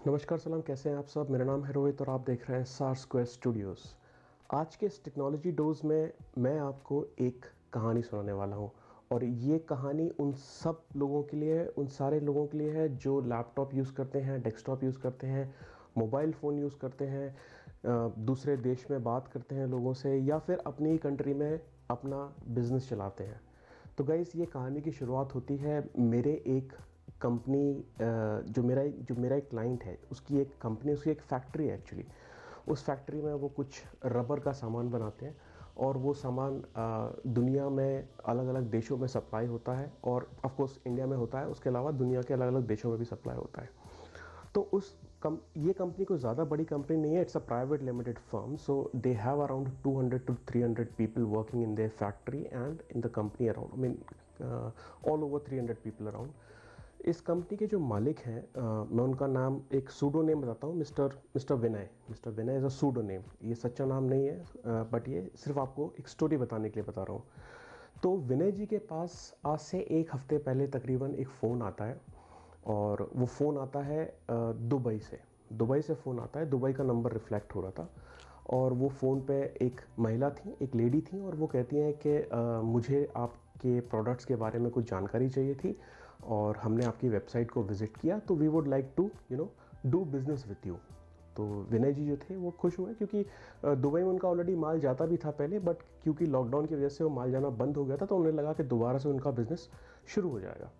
नमस्कार सलाम, कैसे हैं आप सब। मेरा नाम है रोहित और आप देख रहे हैं सार्स क्वेस्ट स्टूडियोज़। आज के इस टेक्नोलॉजी डोज़ में मैं आपको एक कहानी सुनाने वाला हूं और ये कहानी उन सब लोगों के लिए, उन सारे लोगों के लिए है जो लैपटॉप यूज़ करते हैं, डेस्कटॉप यूज़ करते हैं, मोबाइल फ़ोन यूज़ करते हैं, दूसरे देश में बात करते हैं लोगों से, या फिर अपनी ही कंट्री में अपना बिज़नेस चलाते हैं। तो गाइस, ये कहानी की शुरुआत होती है मेरे एक कंपनी, जो मेरा एक क्लाइंट है, उसकी एक कंपनी, उसकी एक फैक्ट्री है एक्चुअली। उस फैक्ट्री में वो कुछ रबर का सामान बनाते हैं और वो सामान दुनिया में अलग अलग देशों में सप्लाई होता है और ऑफ कोर्स इंडिया में होता है, उसके अलावा दुनिया के अलग अलग देशों में भी सप्लाई होता है। तो ये कंपनी कोई ज़्यादा बड़ी कंपनी नहीं है, it's a private limited firm, so they have around 200 to 300 people working in their factory and in the company around, I mean all over 300 people around. इस कंपनी के जो मालिक हैं, मैं उनका नाम, एक सूडो नेम बताता हूँ, mister Vinay. Mister Vinay is a pseudo name, ये सच्चा नाम नहीं है, बट ये सिर्फ आपको एक स्टोरी बताने के लिए बता रहा हूँ। तो विनय जी के पास आज से एक हफ्ते पहले तकरीबन एक फ़ोन आता है और वो फ़ोन आता है दुबई से फ़ोन आता है। दुबई का नंबर रिफ्लेक्ट हो रहा था और वो फ़ोन पे एक महिला थी, एक लेडी थी, और वो कहती हैं कि मुझे आपके प्रोडक्ट्स के बारे में कुछ जानकारी चाहिए थी और हमने आपकी वेबसाइट को विज़िट किया, तो we would like to do business with you. तो विनय जी जो थे वो खुश हुए, क्योंकि दुबई में उनका ऑलरेडी माल जाता भी था पहले, बट क्योंकि लॉकडाउन की वजह से वो माल जाना बंद हो गया था, तो उन्हें लगा कि दोबारा से उनका बिज़नेस शुरू हो जाएगा।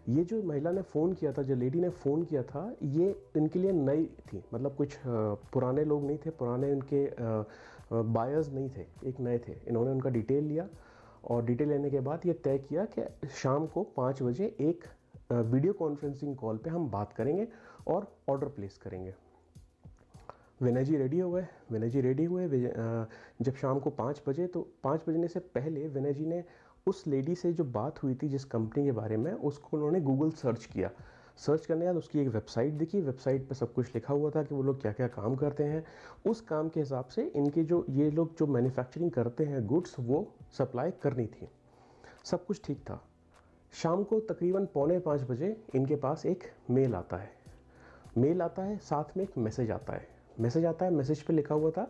ये जो महिला ने फ़ोन किया था, जो लेडी ने फ़ोन किया था, ये इनके लिए नई थी, मतलब कुछ पुराने लोग नहीं थे, पुराने इनके बायर्स नहीं थे, एक नए थे। इन्होंने उनका डिटेल लिया और डिटेल लेने के बाद ये तय किया कि शाम को 5 बजे एक वीडियो कॉन्फ्रेंसिंग कॉल पे हम बात करेंगे और ऑर्डर प्लेस करेंगे। विनय जी रेडी हो गए। विनय जी रेडी हुए जब शाम को 5 बजे, तो 5 बजने से पहले विनय जी ने उस लेडी से जो बात हुई थी जिस कंपनी के बारे में, उसको उन्होंने गूगल सर्च किया। सर्च करने के बाद उसकी एक वेबसाइट दिखी। वेबसाइट पे सब कुछ लिखा हुआ था कि वो लोग क्या क्या काम करते हैं। उस काम के हिसाब से इनके जो ये लोग जो मैन्युफैक्चरिंग करते हैं गुड्स, वो सप्लाई करनी थी। सब कुछ ठीक था। शाम को तकरीबन पौने 5 बजे इनके पास एक मेल आता है। मेल आता है, साथ में एक मैसेज पे लिखा हुआ था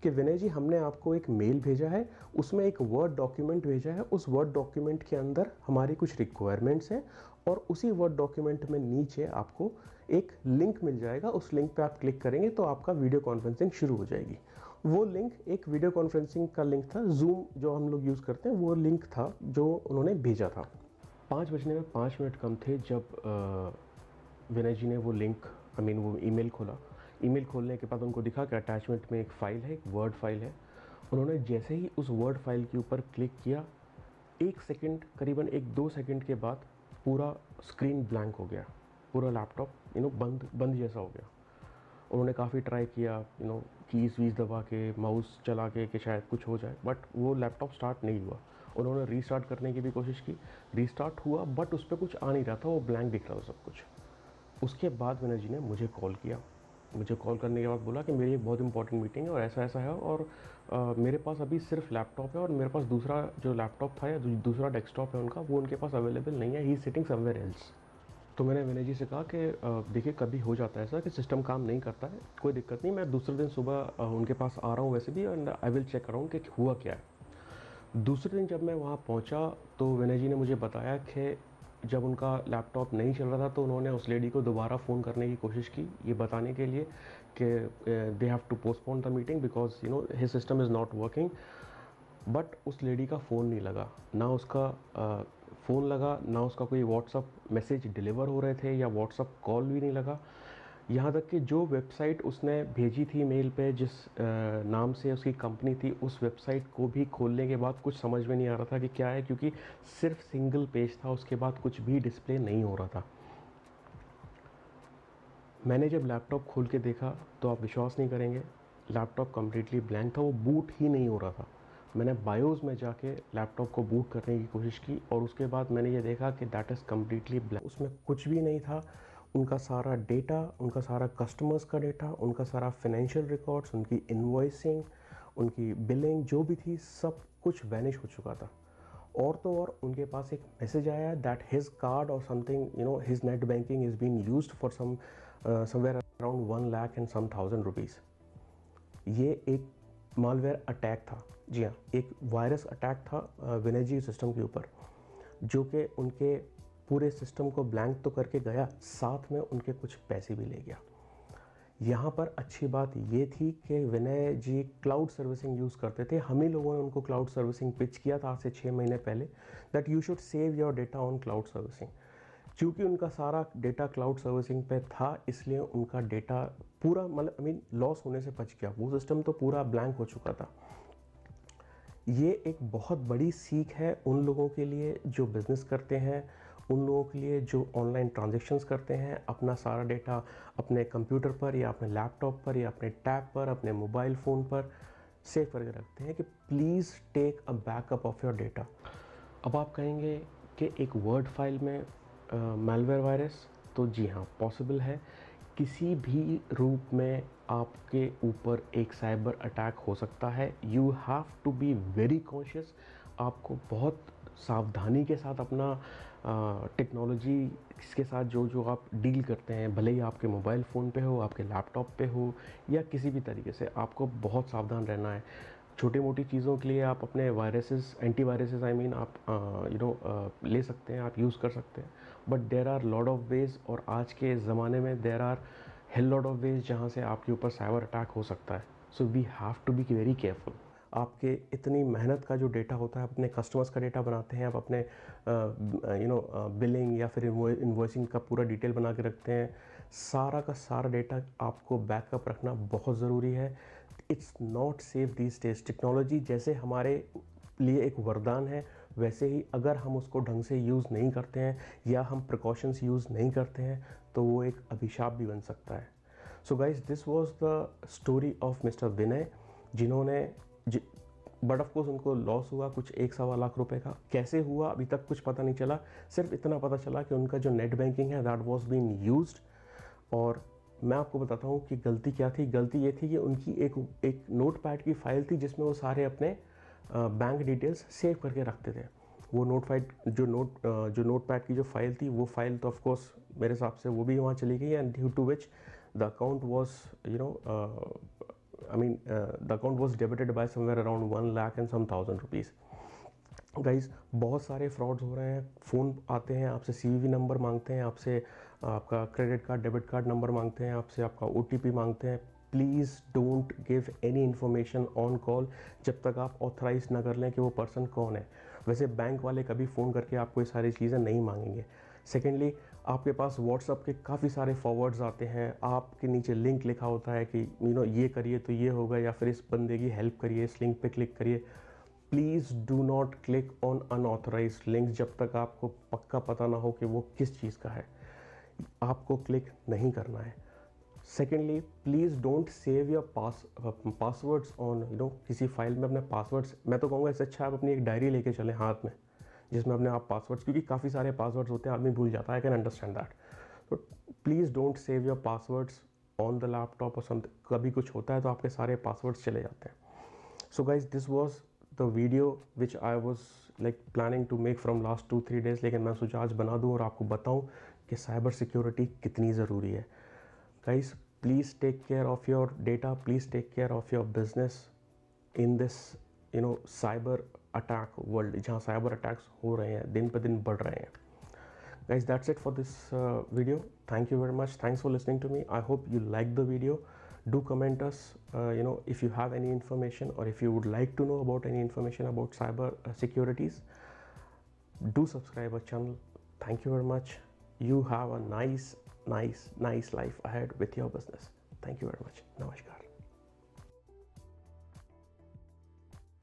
कि विनय जी, हमने आपको एक मेल भेजा है, उसमें एक वर्ड डॉक्यूमेंट भेजा है। उस वर्ड डॉक्यूमेंट के अंदर हमारी कुछ रिक्वायरमेंट्स हैं और उसी वर्ड डॉक्यूमेंट में नीचे आपको एक लिंक मिल जाएगा। उस लिंक पे आप क्लिक करेंगे तो आपका वीडियो कॉन्फ्रेंसिंग शुरू हो जाएगी। वो लिंक एक वीडियो कॉन्फ्रेंसिंग का लिंक था, जूम जो हम लोग यूज़ करते हैं, वो लिंक था जो उन्होंने भेजा था। 5 बजने में 5 मिनट कम थे जब विनय जी ने वो लिंक, आई मीन वो ईमेल खोला। ईमेल खोलने के बाद उनको दिखा कि अटैचमेंट में एक फ़ाइल है, एक वर्ड फाइल है। उन्होंने जैसे ही उस वर्ड फाइल के ऊपर क्लिक किया, 1 सेकंड, करीबन 1-2 सेकंड के बाद पूरा स्क्रीन ब्लैंक हो गया। पूरा लैपटॉप बंद बंद जैसा हो गया। उन्होंने काफ़ी ट्राई किया, कीज़ वीज़ दबा के, माउस चला के कि शायद कुछ हो जाए, बट वो लैपटॉप स्टार्ट नहीं हुआ। उन्होंने रीस्टार्ट करने की भी कोशिश की, रीस्टार्ट हुआ, बट उस पर कुछ आ नहीं रहा था, वो ब्लैंक दिख रहा था सब कुछ। उसके बाद विनय जी ने मुझे कॉल किया। मुझे कॉल करने के बाद बोला कि मेरी एक बहुत इंपॉर्टेंट मीटिंग है और ऐसा ऐसा है, और मेरे पास अभी सिर्फ लैपटॉप है और मेरे पास दूसरा जो लैपटॉप था या दूसरा डेस्कटॉप है उनका, वो उनके पास अवेलेबल नहीं है, he is sitting somewhere else. तो मैंने विनय जी से कहा कि देखिए, कभी हो जाता है ऐसा कि सिस्टम काम नहीं करता है, कोई दिक्कत नहीं, मैं दूसरे दिन सुबह उनके पास आ रहा हूँ वैसे भी, and I will check around कि हुआ क्या है। दूसरे दिन जब मैं वहाँ पहुँचा तो विनय जी ने मुझे बताया कि जब उनका लैपटॉप नहीं चल रहा था तो उन्होंने उस लेडी को दोबारा फ़ोन करने की कोशिश की, ये बताने के लिए कि they have to postpone the meeting because his system is not working. But उस लेडी का फ़ोन नहीं लगा, ना उसका फ़ोन लगा, ना उसका कोई व्हाट्सअप मैसेज डिलीवर हो रहे थे, या व्हाट्सअप कॉल भी नहीं लगा। यहाँ तक कि जो वेबसाइट उसने भेजी थी मेल पे, जिस नाम से उसकी कंपनी थी, उस वेबसाइट को भी खोलने के बाद कुछ समझ में नहीं आ रहा था कि क्या है, क्योंकि सिर्फ सिंगल पेज था, उसके बाद कुछ भी डिस्प्ले नहीं हो रहा था। मैंने जब लैपटॉप खोल के देखा तो आप विश्वास नहीं करेंगे, लैपटॉप कम्प्लीटली ब्लैंक था, वो बूट ही नहीं हो रहा था। मैंने बायोस में जाके लैपटॉप को बूट करने की कोशिश की और उसके बाद मैंने ये देखा कि दैट इज़ कम्प्लीटली ब्लैंक, उसमें कुछ भी नहीं था। उनका सारा डेटा, उनका सारा कस्टमर्स का डेटा, उनका सारा फाइनेंशियल रिकॉर्ड्स, उनकी इन्वॉइसिंग, उनकी बिलिंग जो भी थी, सब कुछ वैनिश हो चुका था। और तो और उनके पास एक मैसेज आया दैट हिज कार्ड और something his net banking is being used for somewhere around 1 lakh and some thousand rupees. ये एक मालवेयर अटैक था, जी हाँ, एक वायरस अटैक था विनय जी सिस्टम के ऊपर, जो कि उनके पूरे सिस्टम को ब्लैंक तो करके गया, साथ में उनके कुछ पैसे भी ले गया। यहाँ पर अच्छी बात ये थी कि विनय जी क्लाउड सर्विसिंग यूज़ करते थे। हम ही लोगों ने उनको क्लाउड सर्विसिंग पिच किया था आज से 6 महीने पहले, that you should save your data on cloud servicing. क्योंकि उनका सारा डेटा क्लाउड सर्विसिंग पे था, इसलिए उनका डेटा पूरा मतलब लॉस होने से बच गया। वो सिस्टम तो पूरा ब्लैंक हो चुका था। ये एक बहुत बड़ी सीख है उन लोगों के लिए जो बिज़नेस करते हैं, उन लोगों के लिए जो ऑनलाइन ट्रांजैक्शंस करते हैं, अपना सारा डेटा अपने कंप्यूटर पर या अपने लैपटॉप पर या अपने टैब पर, अपने मोबाइल फ़ोन पर सेव करके रखते हैं, कि please take a backup of your data. अब आप कहेंगे कि एक वर्ड फाइल में मैलवेयर वायरस, तो जी हाँ, पॉसिबल है। किसी भी रूप में आपके ऊपर एक साइबर अटैक हो सकता है। You have to be very conscious. आपको बहुत सावधानी के साथ अपना टेक्नोलॉजी के साथ जो जो आप डील करते हैं, भले ही आपके मोबाइल फ़ोन पे हो, आपके लैपटॉप पे हो, या किसी भी तरीके से, आपको बहुत सावधान रहना है। छोटी मोटी चीज़ों के लिए आप अपने वायरसेस, एंटीवायरसेस आप ले सकते हैं, आप यूज़ कर सकते हैं, but there are lot of ways, और आज के ज़माने में there are hell lot of ways जहाँ से आपके ऊपर साइबर अटैक हो सकता है। So we have to be very careful. आपके इतनी मेहनत का जो डेटा होता है, अपने कस्टमर्स का डेटा बनाते हैं आप, अपने बिलिंग या फिर इन्वॉइसिंग का पूरा डिटेल बना के रखते हैं, सारा का सारा डेटा आपको बैकअप रखना बहुत ज़रूरी है। It's not safe these days. Technology जैसे हमारे लिए एक वरदान है, वैसे ही अगर हम उसको ढंग से यूज़ नहीं करते हैं या हम प्रिकॉशंस यूज़ नहीं करते हैं, तो वो एक अभिशाप भी बन सकता है। So guys, this was the story of mister Vinay, जिन्होंने बट ऑफ कोर्स उनको लॉस हुआ कुछ 1-1.25 लाख रुपए का। कैसे हुआ अभी तक कुछ पता नहीं चला, सिर्फ इतना पता चला कि उनका जो नेट बैंकिंग है दैट वॉज बीन यूज्ड। और मैं आपको बताता हूँ कि गलती क्या थी। गलती ये थी कि उनकी एक नोट पैड की फ़ाइल थी जिसमें वो सारे अपने बैंक डिटेल्स सेव करके रखते थे। वो जो नोट पैड की जो फाइल थी, वो फाइल तो ऑफ कोर्स मेरे हिसाब से वो भी वहाँ चली गई, and due to which the account was the account was debited by somewhere around 1 lakh and some thousand rupees. Guys, बहुत सारे फ्रॉड्स हो रहे हैं। फ़ोन आते हैं, आपसे CVV नंबर मांगते हैं, आपसे आपका credit card debit card number मांगते हैं, आपसे आपका OTP मांगते हैं। Please don't give any information on call जब तक आप ऑथराइज ना कर लें कि वो पर्सन कौन है। वैसे बैंक वाले कभी फ़ोन करके आपको ये सारी चीज़ें नहीं मांगेंगे। सेकेंडली, आपके पास व्हाट्सअप के काफ़ी सारे फॉरवर्ड्स आते हैं, आपके नीचे लिंक लिखा होता है कि ये करिए तो ये होगा, या फिर इस बंदे की हेल्प करिए, इस लिंक पे क्लिक करिए। Please do not click on unauthorized link जब तक आपको पक्का पता ना हो कि वो किस चीज़ का है। आपको क्लिक नहीं करना है। Secondly, please don't save your passwords on किसी फाइल में अपने पासवर्ड्स। मैं तो कहूँगा इससे अच्छा आप अपनी एक डायरी लेके चलें हाथ में, जिसमें अपने आप पासवर्ड्स, क्योंकि काफ़ी सारे पासवर्ड्स होते हैं, आदमी भूल जाता है। I can understand that. तो please don't save your passwords on the laptop और समथिंग। कभी कुछ होता है तो आपके सारे पासवर्ड्स चले जाते हैं। So guys, this was the video which I was planning to make from last 2-3 days, लेकिन मैं सोचा आज बना दूँ और आपको बताऊँ कि साइबर सिक्योरिटी कितनी ज़रूरी है। Guys, please take care of your data, please take care of your business in this cyber attack world, जहाँ साइबर अटैक्स हो रहे हैं, दिन पर दिन बढ़ रहे हैं। Guys, that's it for this video. Thank you very much. Thanks for listening to me. I hope you liked the video. Do comment us if you have any information, or if you would like to know about any information about cyber securities. Do subscribe our channel. Thank you very much. You have a nice life ahead with your business. Thank you very much. Namaskar.